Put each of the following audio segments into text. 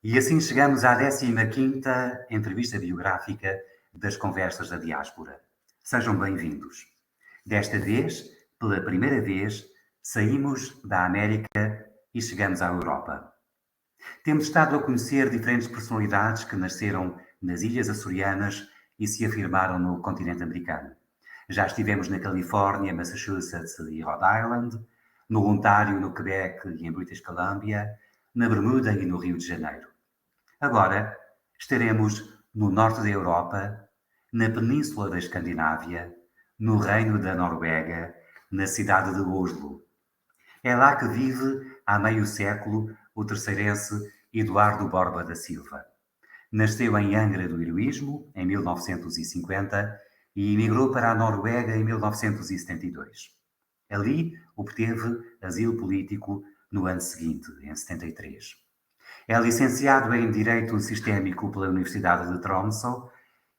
E assim chegamos à 15ª entrevista biográfica das Conversas da Diáspora. Sejam bem-vindos. Desta vez, pela primeira vez, saímos da América e chegamos à Europa. Temos estado a conhecer diferentes personalidades que nasceram nas Ilhas Açorianas e se afirmaram no continente americano. Já estivemos na Califórnia, Massachusetts e Rhode Island, no Ontário, no Quebec e em British Columbia, na Bermuda e no Rio de Janeiro. Agora estaremos no norte da Europa, na Península da Escandinávia, no Reino da Noruega, na cidade de Oslo. É lá que vive há meio século o terceirense Eduardo Borba da Silva. Nasceu em Angra do Heroísmo, em 1950, e emigrou para a Noruega em 1972. Ali obteve asilo político no ano seguinte, em 73. É licenciado em Direito Sistémico pela Universidade de Tromsø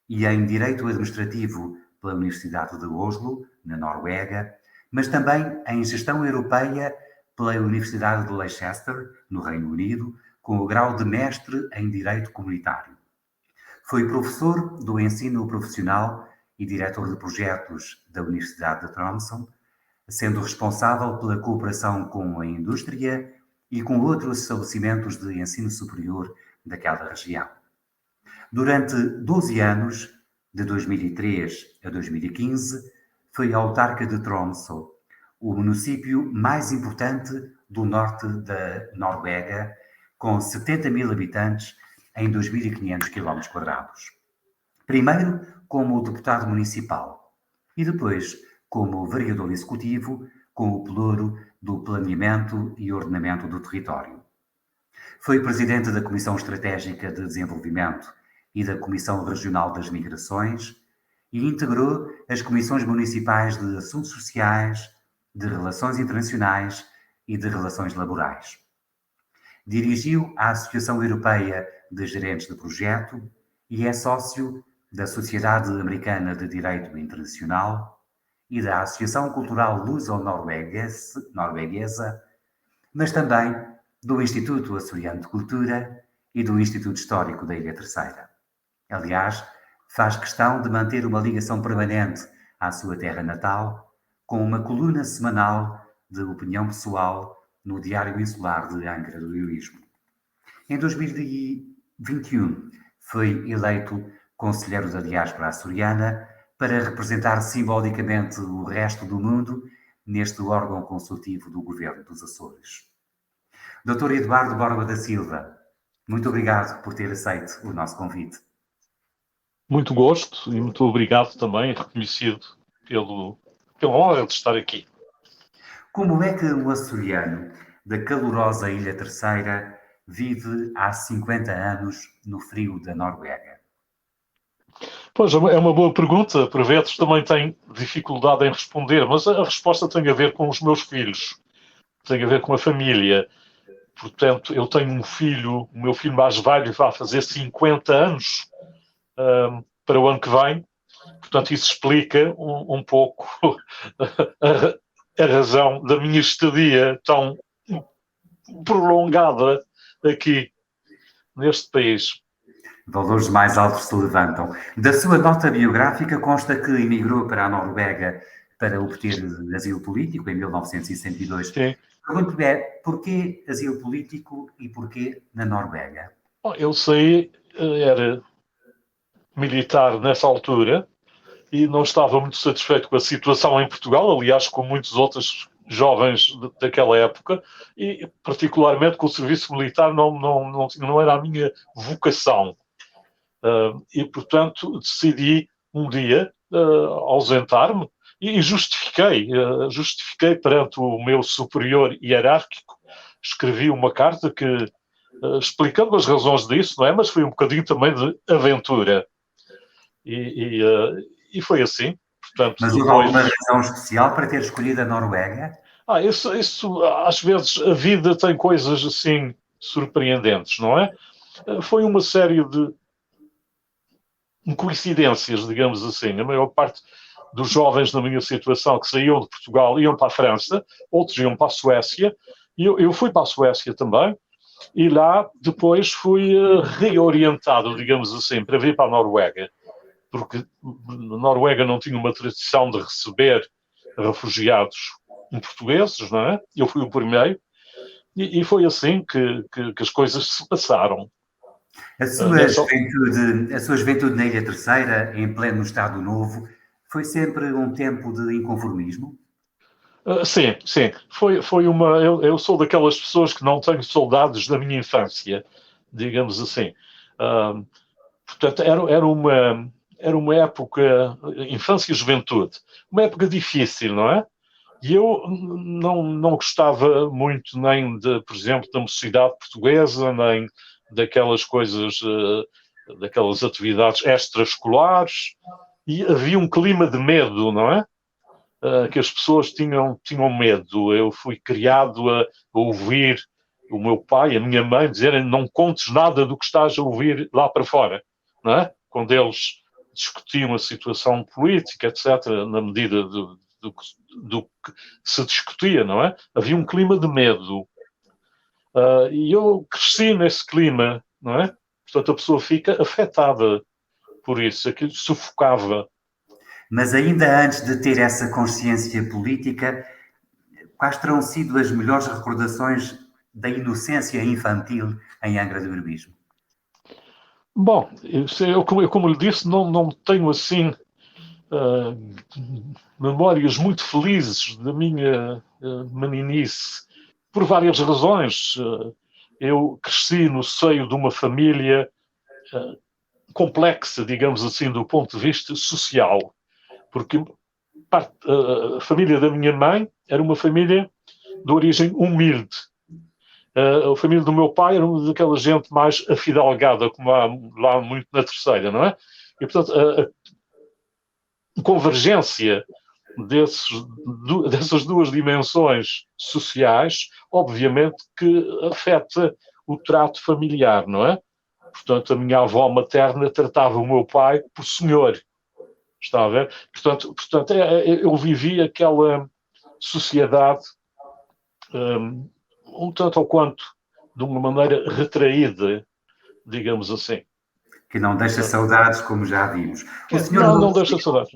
e em Direito Administrativo pela Universidade de Oslo, na Noruega, mas também em Gestão Europeia pela Universidade de Leicester, no Reino Unido, com o grau de Mestre em Direito Comunitário. Foi professor do ensino profissional e diretor de projetos da Universidade de Tromsø, sendo responsável pela cooperação com a indústria e com outros estabelecimentos de ensino superior daquela região. Durante 12 anos, de 2003 a 2015, foi autarca de Tromsø, o município mais importante do norte da Noruega, com 70 mil habitantes em 2.500 km². Primeiro como deputado municipal e depois como vereador executivo com o pelouro do Planeamento e Ordenamento do Território. Foi presidente da Comissão Estratégica de Desenvolvimento e da Comissão Regional das Migrações e integrou as comissões municipais de Assuntos Sociais, de Relações Internacionais e de Relações Laborais. Dirigiu a Associação Europeia de Gerentes de Projeto e é sócio da Sociedade Americana de Direito Internacional e da Associação Cultural Luso-Norueguesa, mas também do Instituto Açoriano de Cultura e do Instituto Histórico da Ilha Terceira. Aliás, faz questão de manter uma ligação permanente à sua terra natal, com uma coluna semanal de opinião pessoal no Diário Insular de Angra do Heroísmo. Em 2021, foi eleito conselheiro da diáspora açoriana para representar simbolicamente o resto do mundo neste órgão consultivo do Governo dos Açores. Dr. Eduardo Borba da Silva, muito obrigado por ter aceito o nosso convite. Muito gosto e muito obrigado também, reconhecido pela honra de estar aqui. Como é que um açoriano da calorosa Ilha Terceira vive há 50 anos no frio da Noruega? Pois, é uma boa pergunta. Por vezes também tenho dificuldade em responder, mas a resposta tem a ver com os meus filhos, tem a ver com a família. Portanto, eu tenho um filho, o meu filho mais velho vai fazer 50 anos para o ano que vem. Portanto, isso explica um pouco a razão da minha estadia tão prolongada aqui neste país. Valores mais altos se levantam. Da sua nota biográfica consta que emigrou para a Noruega para obter asilo político em 1962. Sim. Pergunto é, porquê asilo político e porquê na Noruega? Bom, eu saí, era militar nessa altura e não estava muito satisfeito com a situação em Portugal, aliás, com muitos outros jovens daquela época, e particularmente com o serviço militar não era a minha vocação. E, portanto, decidi um dia ausentar-me e justifiquei perante o meu superior hierárquico. Escrevi uma carta explicando as razões disso, não é? Mas foi um bocadinho também de aventura. E foi assim. Portanto, mas houve alguma razão especial para ter escolhido a Noruega? Isso, às vezes, a vida tem coisas assim surpreendentes, não é? Foi uma série de coincidências, digamos assim. A maior parte dos jovens na minha situação que saíam de Portugal iam para a França, outros iam para a Suécia, e eu fui para a Suécia também, E lá depois fui reorientado, digamos assim, para vir para a Noruega, porque a Noruega não tinha uma tradição de receber refugiados portugueses, não é? Eu fui o primeiro, e foi assim que as coisas se passaram. A sua juventude na Ilha Terceira, em pleno Estado Novo, foi sempre um tempo de inconformismo? Sim, sim. Foi uma. Eu sou daquelas pessoas que não tenho saudades da minha infância, digamos assim. Portanto, era uma época, infância e juventude, uma época difícil, não é? E eu não gostava muito nem, por exemplo, da mocidade portuguesa, nem daquelas coisas, daquelas atividades extraescolares, e havia um clima de medo, não é? Que as pessoas tinham medo. Eu fui criado a ouvir o meu pai, a minha mãe, dizerem não contes nada do que estás a ouvir lá para fora, não é? Quando eles discutiam a situação política, etc., na medida do que se discutia, não é? Havia um clima de medo. E eu cresci nesse clima, não é? Portanto, a pessoa fica afetada por isso, aquilo sufocava. Mas ainda antes de ter essa consciência política, quais terão sido as melhores recordações da inocência infantil em Angra do Heroísmo? Bom, como lhe disse, não tenho assim memórias muito felizes da minha meninice, por várias razões. Eu cresci no seio de uma família complexa, digamos assim, do ponto de vista social, porque a família da minha mãe era uma família de origem humilde. A família do meu pai era uma daquela gente mais afidalgada, como há lá muito na Terceira, não é? E, portanto, a convergência dessas duas dimensões sociais, obviamente que afeta o trato familiar, não é? Portanto, a minha avó materna tratava o meu pai por senhor, está a ver? Portanto eu vivi aquela sociedade um tanto ou quanto de uma maneira retraída, digamos assim. Que não deixa saudades, como já vimos. O senhor Não deixa saudades.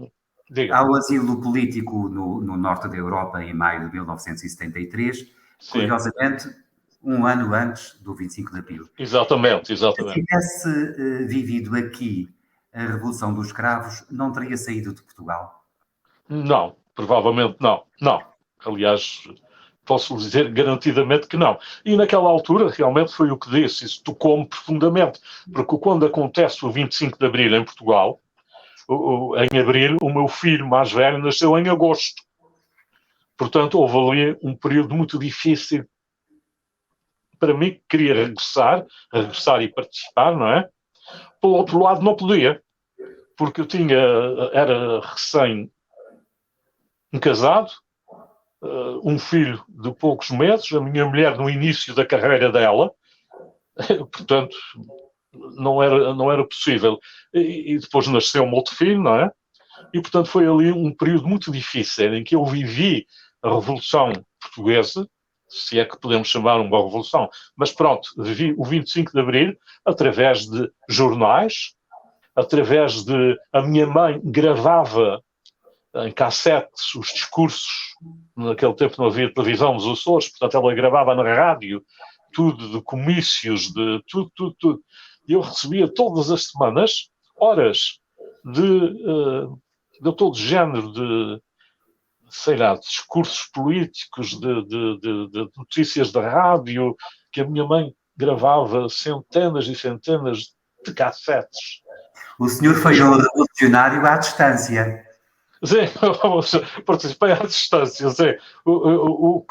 Diga. ao asilo político no norte da Europa em maio de 1973, Sim. curiosamente, um ano antes do 25 de Abril. Exatamente. Se tivesse vivido aqui a Revolução dos Cravos, não teria saído de Portugal? Não, provavelmente não. Não. Aliás, posso dizer garantidamente que não. E naquela altura, realmente foi o que disse, isso tocou-me profundamente, porque quando acontece o 25 de Abril em Portugal, em Abril, o meu filho mais velho nasceu em agosto. Portanto, houve ali um período muito difícil para mim, que queria regressar e participar, não é? Pelo outro lado, não podia, porque era recém-casado, um filho de poucos meses, a minha mulher no início da carreira dela, portanto, não era possível. E depois nasceu um outro filho, não é? E, portanto, foi ali um período muito difícil em que eu vivi a Revolução Portuguesa, se é que podemos chamar uma revolução, mas pronto, vivi o 25 de Abril através de jornais, através de... A minha mãe gravava em cassetes os discursos, naquele tempo não havia televisão nos Açores, portanto ela gravava na rádio, tudo de comícios, de tudo. E eu recebia todas as semanas horas de todo género de, sei lá, de discursos políticos, de notícias da rádio, que a minha mãe gravava centenas e centenas de cassetes. O senhor foi um revolucionário à distância. Sim, participei à distância, sim. O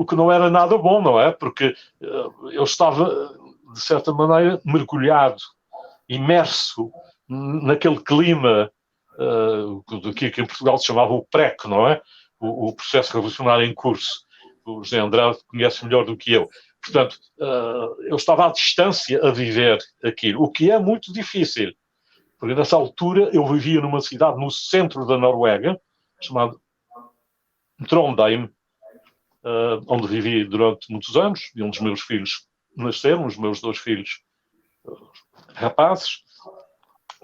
que não era nada bom, não é? Porque eu estava, de certa maneira, mergulhado, imerso naquele clima do que em Portugal se chamava o PREC, não é? O processo revolucionário em curso. O José Andrade conhece melhor do que eu. Portanto, eu estava à distância a viver aquilo, o que é muito difícil. Porque nessa altura eu vivia numa cidade no centro da Noruega, chamada Trondheim, onde vivi durante muitos anos, e um dos meus filhos nasceram, os meus 2 filhos rapazes.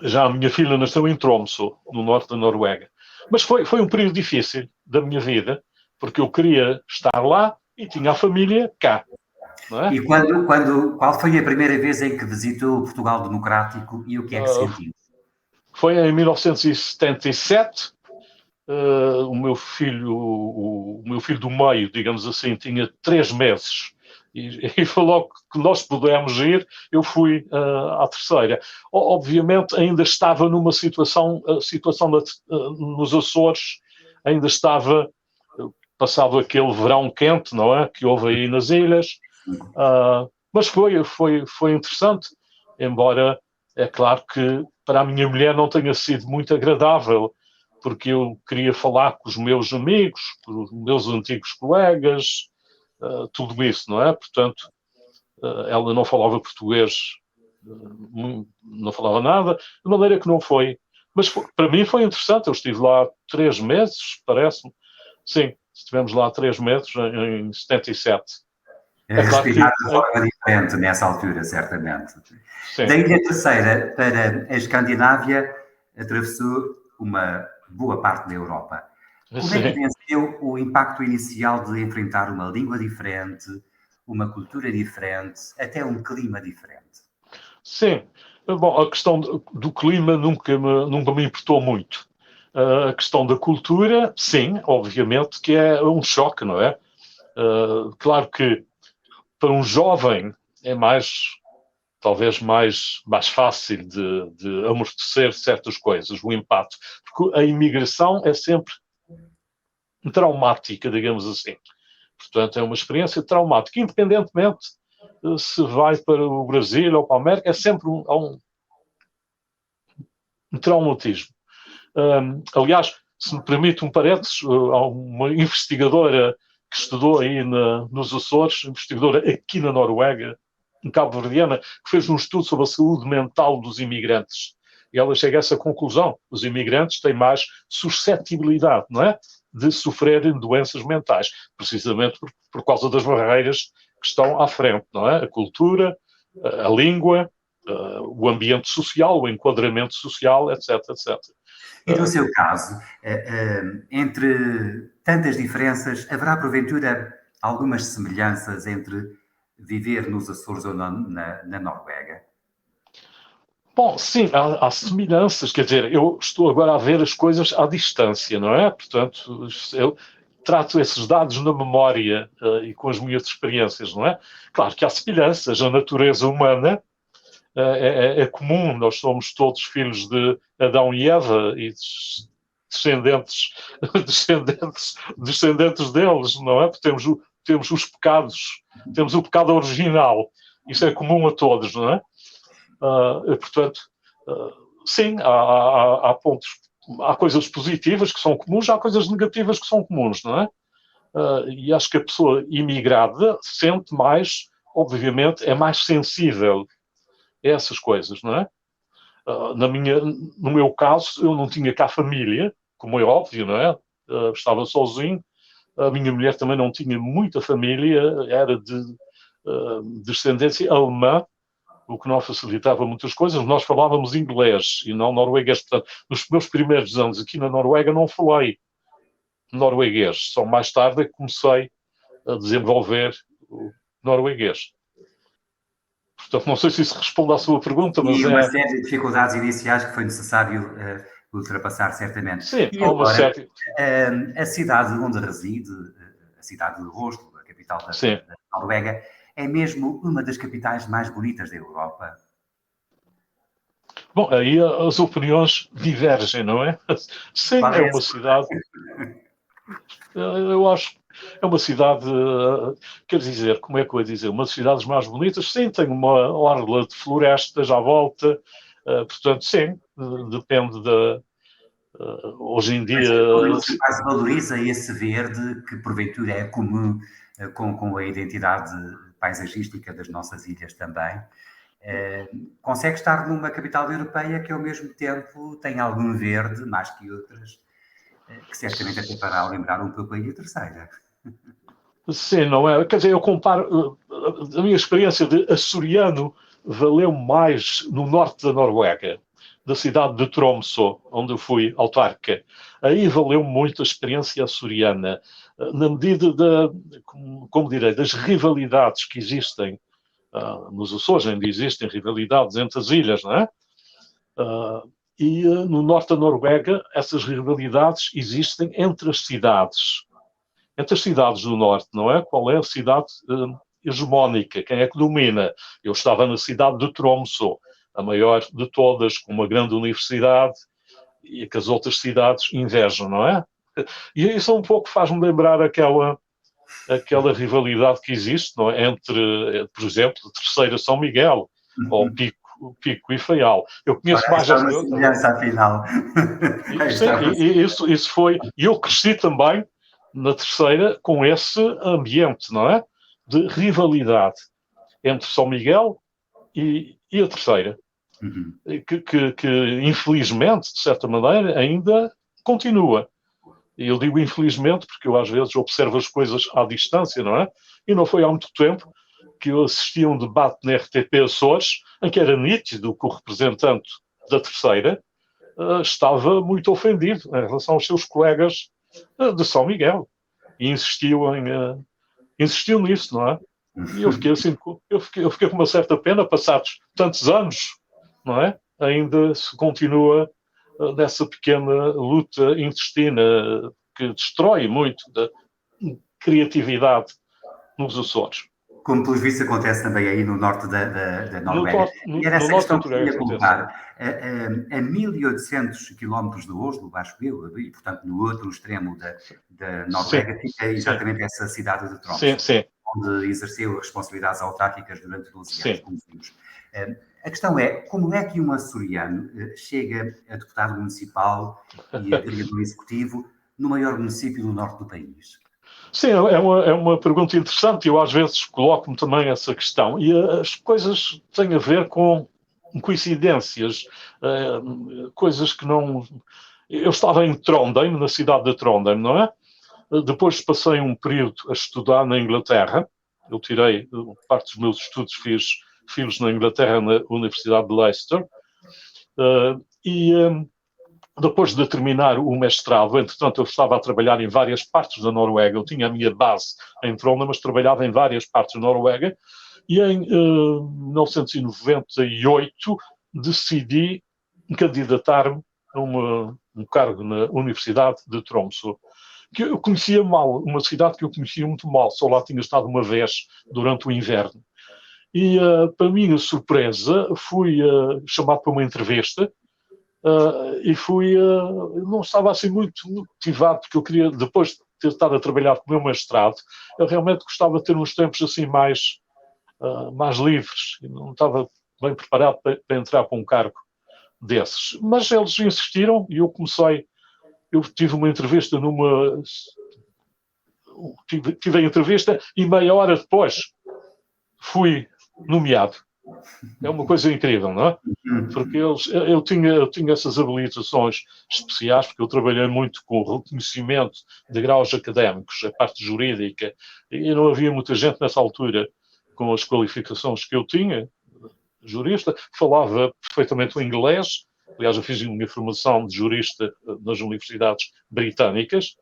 Já a minha filha nasceu em Tromsø, no norte da Noruega. Mas foi um período difícil da minha vida, porque eu queria estar lá e tinha a família cá. Não é? E qual foi a primeira vez em que visitou Portugal Democrático e o que é que sentiu? Foi em 1977. O meu filho do meio, digamos assim, tinha 3 meses. E foi logo que nós pudemos ir, eu fui à terceira. Obviamente ainda estava numa situação, nos Açores, ainda estava, passado aquele verão quente, não é? Que houve aí nas ilhas. Mas foi interessante, embora é claro que para a minha mulher não tenha sido muito agradável, porque eu queria falar com os meus amigos, com os meus antigos colegas, tudo isso, não é? Portanto, ela não falava português, não falava nada, de maneira que não foi. Mas para mim foi interessante, eu estive lá 3 meses, parece-me. Sim, estivemos lá 3 meses, em 77. Respirar de forma diferente nessa altura, certamente. Sim. Da Ilha Terceira para a Escandinávia, atravessou uma boa parte da Europa. Como é que venceu o impacto inicial de enfrentar uma língua diferente, uma cultura diferente, até um clima diferente? Sim. Bom, a questão do clima nunca me importou muito. A questão da cultura, sim, obviamente que é um choque, não é? Claro que para um jovem é talvez mais fácil de amortecer certas coisas, o impacto. Porque a imigração é sempre traumática, digamos assim. Portanto, é uma experiência traumática. Independentemente se vai para o Brasil ou para a América, é sempre um traumatismo. Aliás, se me permite um parênteses, há uma investigadora que estudou aí nos Açores, investigadora aqui na Noruega, em cabo-verdiana, que fez um estudo sobre a saúde mental dos imigrantes. E ela chega a essa conclusão: os imigrantes têm mais suscetibilidade, não é? De sofrerem doenças mentais, precisamente por causa das barreiras que estão à frente, não é? A cultura, a língua, o ambiente social, o enquadramento social, etc, etc. E no seu caso, entre tantas diferenças, haverá porventura algumas semelhanças entre viver nos Açores ou na Noruega? Bom, sim, há semelhanças, quer dizer, eu estou agora a ver as coisas à distância, não é? Portanto, eu trato esses dados na memória e com as minhas experiências, não é? Claro que há semelhanças, a natureza humana é comum, nós somos todos filhos de Adão e Eva e descendentes deles, não é? Porque temos os pecados, temos o pecado original, isso é comum a todos, não é? Portanto, sim, há pontos, há coisas positivas que são comuns, há coisas negativas que são comuns, não é? E acho que a pessoa imigrada sente mais, obviamente, é mais sensível a essas coisas, não é? No meu caso, eu não tinha cá família, como é óbvio, não é? Estava sozinho. A minha mulher também não tinha muita família, era de descendência alemã, o que não facilitava muitas coisas. Nós falávamos inglês e não norueguês. Portanto, nos meus primeiros anos aqui na Noruega não falei norueguês. Só mais tarde é que comecei a desenvolver o norueguês. Portanto, não sei se isso responde à sua pergunta, mas uma série de dificuldades iniciais que foi necessário ultrapassar, certamente. Sim, e agora, a cidade onde reside, a cidade de Oslo, a capital da Noruega, é mesmo uma das capitais mais bonitas da Europa? Bom, aí as opiniões divergem, não é? Sim, é uma cidade... Eu acho é uma cidade, quer dizer, como é que eu ia dizer, uma das cidades mais bonitas, sim, tem uma orla de florestas à volta, portanto, sim, depende da... hoje em dia... Você quase valoriza esse verde que, porventura, é comum com a identidade paisagística das nossas ilhas também. Consegue estar numa capital europeia que, ao mesmo tempo, tem algum verde, mais que outras, que certamente até fará lembrar um pouco a Ilha Terceira. Sim, não é? Quer dizer, eu comparo a minha experiência de açoriano valeu mais no norte da Noruega, da cidade de Tromsø, onde eu fui autarca. Aí valeu muito a experiência açoriana, na medida como direi, das rivalidades que existem. Nos Açores ainda existem rivalidades entre as ilhas, não é? No norte da Noruega, essas rivalidades existem entre as cidades. Entre as cidades do norte, não é? Qual é a cidade hegemónica? Quem é que domina? Eu estava na cidade de Tromsø, a maior de todas, com uma grande universidade, e que as outras cidades invejam, não é? E isso um pouco faz-me lembrar aquela rivalidade que existe, não é? Entre, por exemplo, a Terceira São Miguel, ou Pico e Faial. Eu conheço mais esta semelhança afinal. Isso foi. E eu cresci também na Terceira com esse ambiente, não é? De rivalidade entre São Miguel e a Terceira. Que infelizmente, de certa maneira, ainda continua. E eu digo infelizmente porque eu às vezes observo as coisas à distância, não é? E não foi há muito tempo que eu assisti a um debate na RTP Açores em que era nítido que o representante da Terceira estava muito ofendido em relação aos seus colegas de São Miguel. E insistiu nisso, não é? E eu fiquei assim, eu fiquei com uma certa pena, passados tantos anos, não é? Ainda se continua nessa pequena luta intestina que destrói muito da criatividade nos Açores. Como, pelos vistos, acontece também aí no norte da Noruega. E era essa questão que eu queria colocar. A 1800 quilómetros de Oslo, acho eu, e, portanto, no outro extremo da Noruega, fica exatamente essa cidade de Tromsø, onde exerceu responsabilidades autárquicas durante 12 anos, como vimos. A questão é, como é que um açoriano chega a deputado municipal e a vereador executivo no maior município do norte do país? Sim, é uma pergunta interessante. Eu às vezes coloco-me também essa questão. E as coisas têm a ver com coincidências, coisas que não... Eu estava em Trondheim, na cidade de Trondheim, não é? Depois passei um período a estudar na Inglaterra. Eu tirei parte dos meus estudos, fiz na Inglaterra, na Universidade de Leicester. Depois de terminar o mestrado, entretanto, eu estava a trabalhar em várias partes da Noruega. Eu tinha a minha base em Trondheim, mas trabalhava em várias partes da Noruega. E em 1998 decidi candidatar-me a um cargo na Universidade de Tromsø, que eu conhecia mal, uma cidade que eu conhecia muito mal. Só lá tinha estado uma vez durante o inverno. E, para minha surpresa, fui chamado para uma entrevista. E não estava assim muito motivado, porque eu queria, depois de ter estado a trabalhar com o meu mestrado, eu realmente gostava de ter uns tempos assim mais livres, e não estava bem preparado para entrar para um cargo desses. Mas eles insistiram e eu tive uma entrevista tive a entrevista e meia hora depois fui nomeado. É uma coisa incrível, não é? Porque eu tinha essas habilitações especiais, porque eu trabalhei muito com o reconhecimento de graus académicos, a parte jurídica, e não havia muita gente nessa altura com as qualificações que eu tinha, jurista, falava perfeitamente o inglês. Aliás, eu fiz a minha formação de jurista nas universidades britânicas,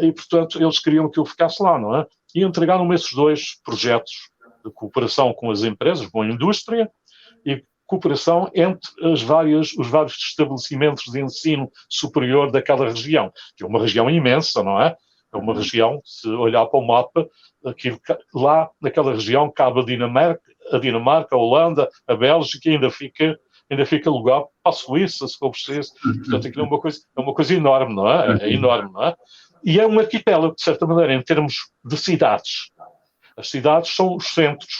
e, portanto, eles queriam que eu ficasse lá, não é? E entregaram-me esses dois projetos de cooperação com as empresas, com a indústria, e cooperação entre os vários estabelecimentos de ensino superior daquela região, que é uma região imensa, não é? É uma região, se olhar para o mapa, lá naquela região cabe a Dinamarca, a Holanda, a Bélgica, e ainda fica lugar para a Suíça, se for preciso. Portanto, aquilo é uma coisa enorme, não é? É enorme, não é? E é um arquipélago, de certa maneira, em termos de cidades. As cidades são os centros,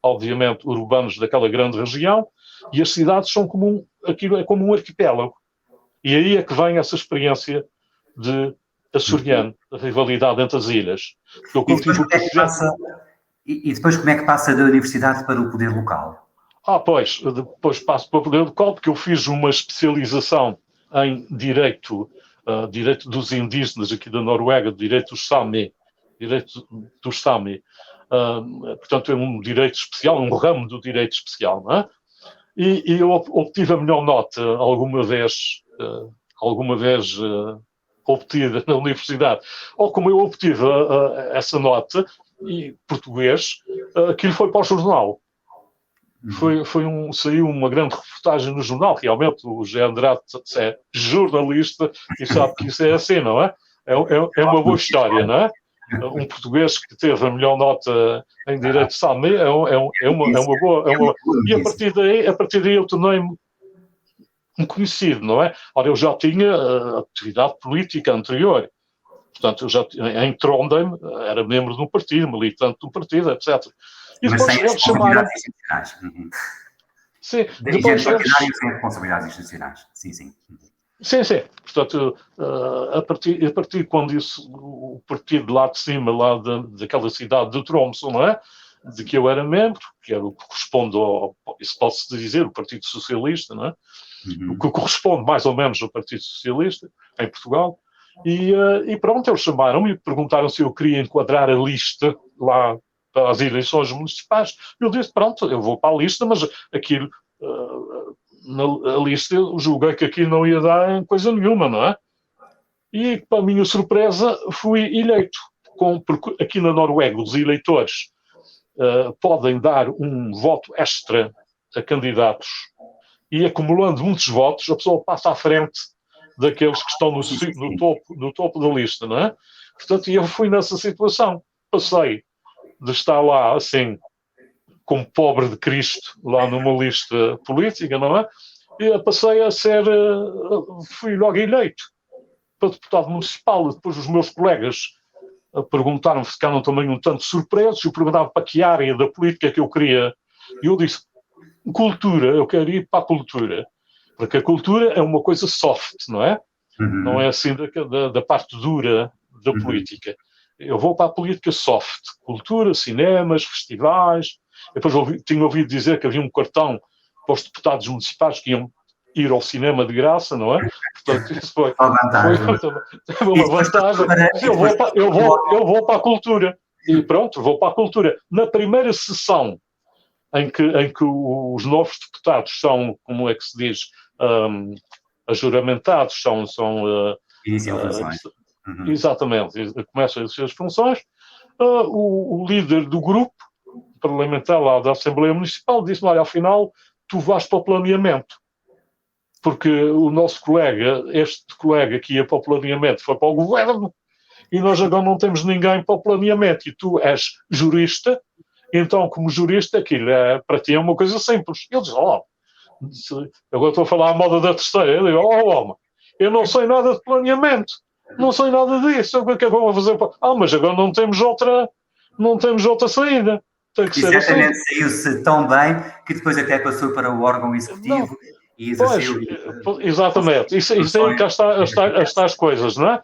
obviamente, urbanos daquela grande região, e as cidades são aquilo é como um arquipélago. E aí é que vem essa experiência de açoriano, a rivalidade entre as ilhas. E depois como é que passa da universidade para o poder local? Pois, depois passo para o poder local, porque eu fiz uma especialização em direito dos indígenas aqui da Noruega, direito dos Sami, portanto, é um direito especial, um ramo do direito especial, não é? E eu obtive a melhor nota alguma vez obtida na universidade, ou como eu obtive essa nota, e português, aquilo foi para o jornal. Saiu uma grande reportagem no jornal, realmente, o José Andrade é jornalista e sabe que isso é assim, não é? É uma boa história, não é? Um português que teve a melhor nota em Direito SAME é uma boa... E a partir daí eu tornei-me um conhecido, não é? Ora, eu já tinha atividade política anterior. Portanto, eu já em Trondheim era membro de um partido, militante de um partido, etc. E mas depois sem eles chamaram... institucionais. Sim, dirigente partidário sem responsabilidades institucionais. Sim. Sim. Portanto, a partir de quando o partido lá de cima, lá daquela cidade de Tromsø, não é? De que eu era membro, que era o que corresponde isso pode-se dizer, o Partido Socialista, não é? O que corresponde mais ou menos ao Partido Socialista, em Portugal. E pronto, eles chamaram-me e perguntaram se eu queria enquadrar a lista lá para as eleições municipais. Eu disse, pronto, eu vou para a lista, mas aquilo... na lista eu julguei que aquilo não ia dar em coisa nenhuma, não é? E, para a minha surpresa, fui eleito. Porque aqui na Noruega os eleitores podem dar um voto extra a candidatos e, acumulando muitos votos, a pessoa passa à frente daqueles que estão no topo da lista, não é? Portanto, eu fui nessa situação. Passei de estar lá, assim, como pobre de Cristo, lá numa lista política, não é? E passei a ser... fui logo eleito para deputado municipal. Depois os meus colegas perguntaram-me, ficaram também um tanto surpresos, eu perguntava para que área da política que eu queria. E eu disse, cultura, eu quero ir para a cultura. Porque a cultura é uma coisa soft, não é? Não é assim da parte dura da política. Eu vou para a política soft. Cultura, cinemas, festivais. Depois tinha ouvido dizer que havia um cartão para os deputados municipais que iam ir ao cinema de graça, não é? Portanto, isso foi uma vantagem. Eu vou para a cultura. E pronto, vou para a cultura. Na primeira sessão em que os novos deputados são, como é que se diz, ajuramentados, iniciam funções. Exatamente, começam a exercer as funções. O líder do grupo parlamentar lá da Assembleia Municipal disse-me, olha, afinal, tu vais para o planeamento. Porque o nosso colega, este colega que ia para o planeamento foi para o governo e nós agora não temos ninguém para o planeamento. E tu és jurista, então, como jurista, aquilo para ti é uma coisa simples. Ele diz, agora estou a falar à moda da terceira. Eu digo, homem, eu não sei nada de planeamento. Não sei nada disso. O que é que eu vou fazer? Mas agora não temos outra saída. Tem que ser assim. Exatamente, saiu-se tão bem que depois até passou para o órgão executivo e exerceu... Exatamente. Isso aí cá está as coisas, não é?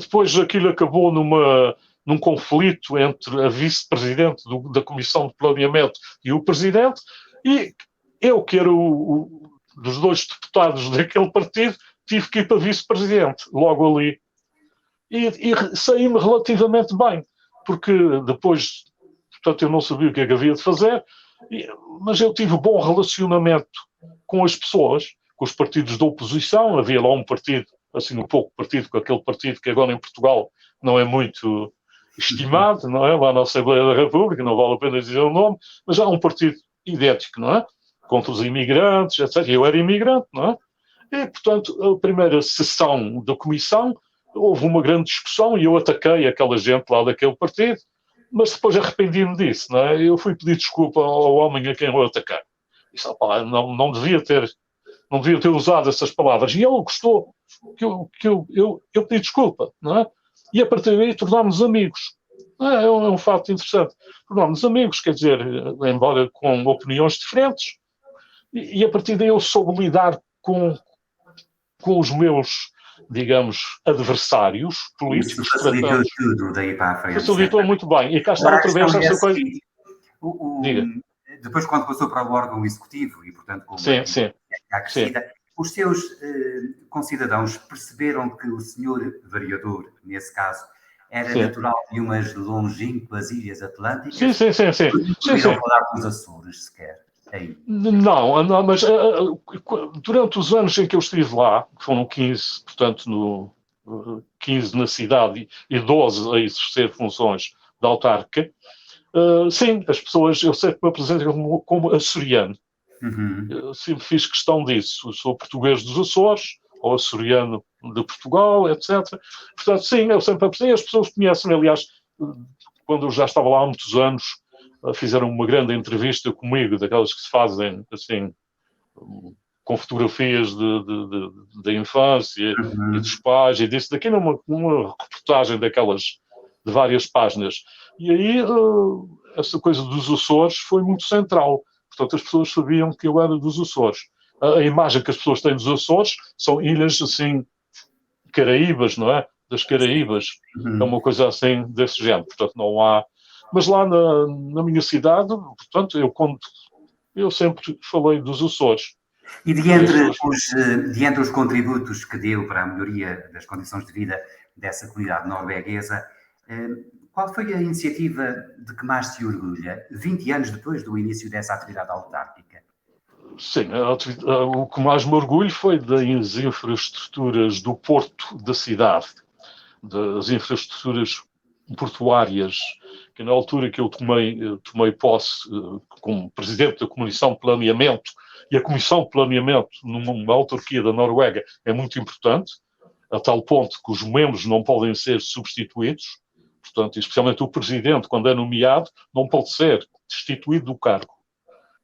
Depois aquilo acabou num conflito entre a vice-presidente da Comissão de Planeamento e o presidente, e eu, que era dos dois deputados daquele partido, tive que ir para vice-presidente, logo ali. E saí-me relativamente bem, porque depois, portanto, eu não sabia o que é que havia de fazer, mas eu tive bom relacionamento com as pessoas, com os partidos da oposição. Havia lá um partido, assim, um pouco partido, com aquele partido que agora em Portugal não é muito estimado, não é? Lá na Assembleia da República, não vale a pena dizer o nome, mas há um partido idêntico, não é? Contra os imigrantes, etc. Eu era imigrante, não é? E, portanto, a primeira sessão da comissão, houve uma grande discussão e eu ataquei aquela gente lá daquele partido, mas depois arrependi-me disso, não é? Eu fui pedir desculpa ao homem a quem eu ataquei. Disse, não devia ter usado essas palavras. E ele gostou que eu pedi desculpa, não é? E a partir daí tornámos-nos amigos. É um fato interessante. Tornámos-nos amigos, quer dizer, embora com opiniões diferentes, e a partir daí eu soube lidar com os meus, digamos, adversários políticos. Isso facilitou tudo daí para a frente. Facilitou muito bem. E cá está outra vez essa coisa. Diga. Depois, quando passou para o órgão executivo, e portanto, como acrescida, os seus concidadãos perceberam que o senhor vereador, nesse caso, era sim. natural de umas longínquas ilhas atlânticas. Sim. Não irão falar com os Açores sequer. Aí. Não, mas durante os anos em que eu estive lá, que foram 15, portanto, 15 na cidade e 12 a exercer funções de autárquica, sim, as pessoas, eu sempre me apresento como açoriano. Eu sempre fiz questão disso. Eu sou português dos Açores, ou açoriano de Portugal, etc. Portanto, sim, eu sempre apresentei. As pessoas conhecem-me, aliás, quando eu já estava lá há muitos anos, fizeram uma grande entrevista comigo, daquelas que se fazem, assim, com fotografias da infância e dos pais, e disso, daqui numa reportagem daquelas de várias páginas. E aí, essa coisa dos Açores foi muito central. Portanto, as pessoas sabiam que eu era dos Açores. A imagem que as pessoas têm dos Açores são ilhas, assim, Caraíbas, não é? Das Caraíbas. É uma coisa assim desse género. Portanto, não há... Mas lá na minha cidade, portanto, eu sempre falei dos Açores. E de entre os contributos que deu para a melhoria das condições de vida dessa comunidade norueguesa, qual foi a iniciativa de que mais se orgulha, 20 anos depois do início dessa atividade autárquica? Sim, o que mais me orgulho foi das infraestruturas do porto da cidade, das infraestruturas portuárias, que na altura que eu tomei posse como presidente da Comissão de Planeamento, e a Comissão de Planeamento numa autarquia da Noruega é muito importante, a tal ponto que os membros não podem ser substituídos, portanto, especialmente o presidente, quando é nomeado, não pode ser destituído do cargo,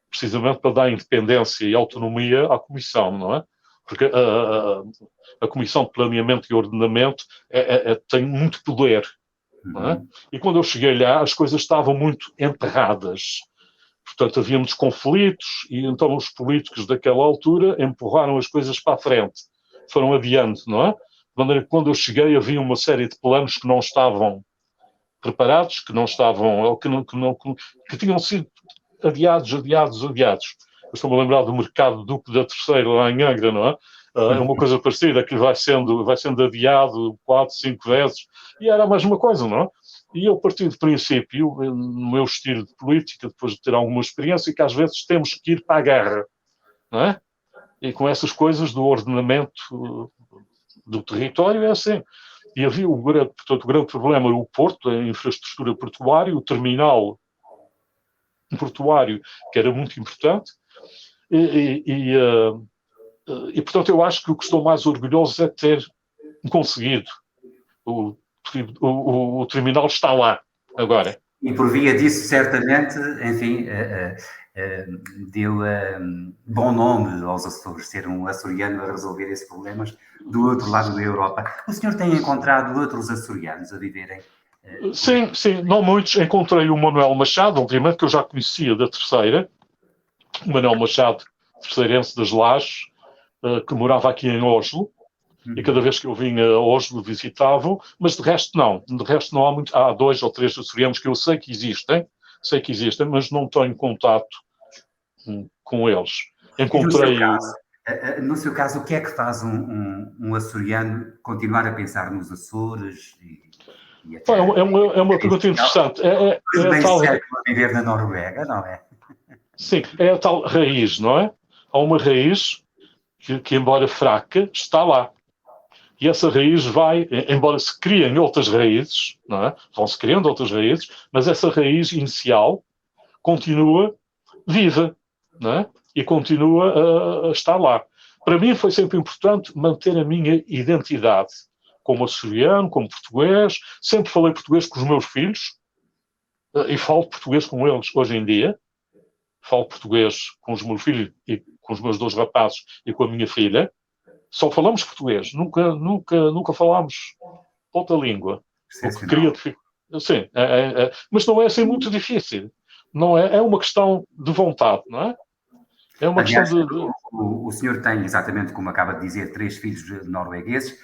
precisamente para dar independência e autonomia à Comissão, não é? Porque a Comissão de Planeamento e Ordenamento tem muito poder, não é? E quando eu cheguei lá, as coisas estavam muito enterradas. Portanto, havia muitos conflitos e então os políticos daquela altura empurraram as coisas para a frente. Foram adiante, não é? De maneira que quando eu cheguei havia uma série de planos que não estavam preparados, que não estavam, ou que tinham sido adiados. Eu estou-me a lembrar do mercado Duque da Terceira lá em Angra, não é? É uma coisa parecida, que vai sendo adiado 4, 5 vezes, e era a mesma coisa, não é? E eu parti do princípio, no meu estilo de política, depois de ter alguma experiência, que às vezes temos que ir para a guerra, não é? E com essas coisas do ordenamento do território é assim. E havia o grande problema, o porto, a infraestrutura portuária, o terminal portuário, que era muito importante, e portanto eu acho que o que estou mais orgulhoso é ter conseguido. O terminal está lá agora. E por via disso, certamente, enfim, deu bom nome aos Açores, ser um açoriano a resolver esses problemas do outro lado da Europa. O senhor tem encontrado outros açorianos a viverem? Sim, não muitos. Encontrei o Manuel Machado, obviamente, que eu já conhecia da Terceira. O Manuel Machado, terceirense das Lajes, que morava aqui em Oslo. E cada vez que eu vinha a Oslo visitava, mas de resto não. De resto não há muito. Há 2 ou 3 açorianos que eu sei que existem, mas não tenho contato com eles. Encontrei... No seu caso, o que é que faz um açoriano continuar a pensar nos Açores? É uma pergunta interessante. É tal... viver na Noruega, não é? Sim, é a tal raiz, não é? Há uma raiz que embora fraca, está lá. E essa raiz vai, embora se criem outras raízes, não é? Vão-se criando outras raízes, mas essa raiz inicial continua viva, não é? E continua a estar lá. Para mim foi sempre importante manter a minha identidade como açoriano, como português. Sempre falei português com os meus filhos e falo português com eles hoje em dia. Falo português com os meus filhos e com os meus 2 rapazes e com a minha filha. Só falamos português, nunca falámos outra língua. O que queria... Sim, mas não é assim muito difícil. Não é uma questão de vontade, não é? É uma Aliás, questão de... O senhor tem, exatamente como acaba de dizer, 3 filhos noruegueses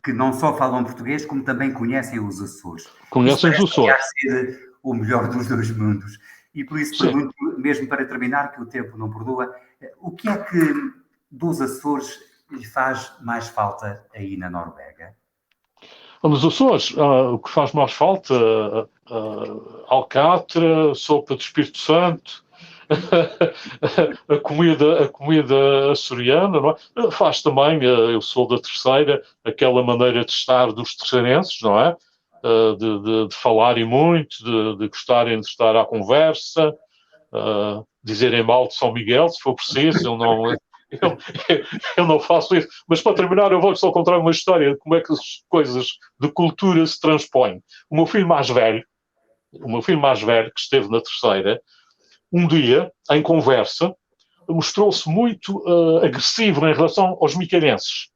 que não só falam português, como também conhecem os Açores. Conhecem os Açores. Ser o melhor dos 2 mundos. E por isso pergunto, mesmo para terminar, que o tempo não perdoa, o que é que dos Açores lhe faz mais falta aí na Noruega? Nos Açores, o que faz mais falta, alcatra, sopa de Espírito Santo, a comida açoriana, não é? Faz também, eu sou da Terceira, aquela maneira de estar dos terceirenses, não é? De falarem muito, de gostarem de estar à conversa, dizerem mal de São Miguel, se for preciso, eu não faço isso. Mas para terminar, eu vou só contar uma história de como é que as coisas de cultura se transpõem. O meu filho mais velho, que esteve na Terceira, um dia, em conversa, mostrou-se muito agressivo em relação aos micalenses.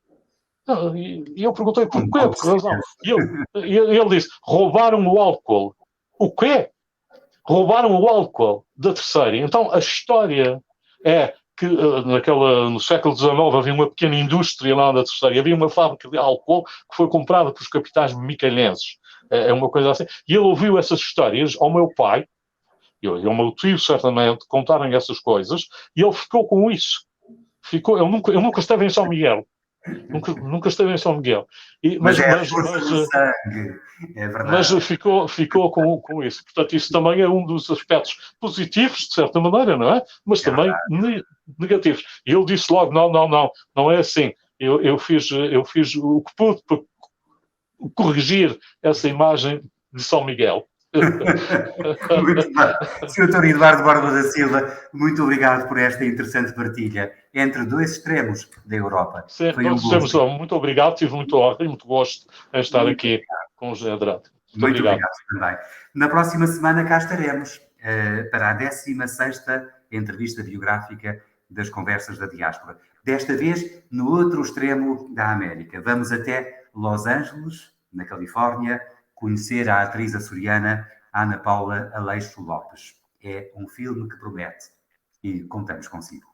E eu perguntei porquê, por que razão. E ele disse, roubaram o álcool. O quê? Roubaram o álcool da Terceira. Então a história é que no século XIX havia uma pequena indústria lá na Terceira, e havia uma fábrica de álcool que foi comprada pelos capitais micalenses. É uma coisa assim. E ele ouviu essas histórias ao meu pai, e ao meu tio, certamente, contarem essas coisas, e ele ficou com isso. Ele nunca esteve em São Miguel. Nunca esteve em São Miguel. Mas é a força do sangue, é mas verdade. ficou com isso. Portanto, isso também é um dos aspectos positivos, de certa maneira, não é? Mas É também negativos. E ele disse logo, não é assim. Eu fiz o que pude para corrigir essa imagem de São Miguel. Muito bem. Sr. Eduardo Borba da Silva, muito obrigado por esta interessante partilha entre dois extremos da Europa. Sim, Foi um nós temos, gosto. muito obrigado, tive muito honra e muito gosto em estar Muito aqui com o José Andrade. Muito Muito obrigado. obrigado também. Na próxima semana cá estaremos para a 16ª entrevista biográfica das Conversas da Diáspora. Desta vez no outro extremo da América. Vamos até Los Angeles, na Califórnia, conhecer a atriz açoriana Ana Paula Aleixo Lopes. É um filme que promete e contamos consigo.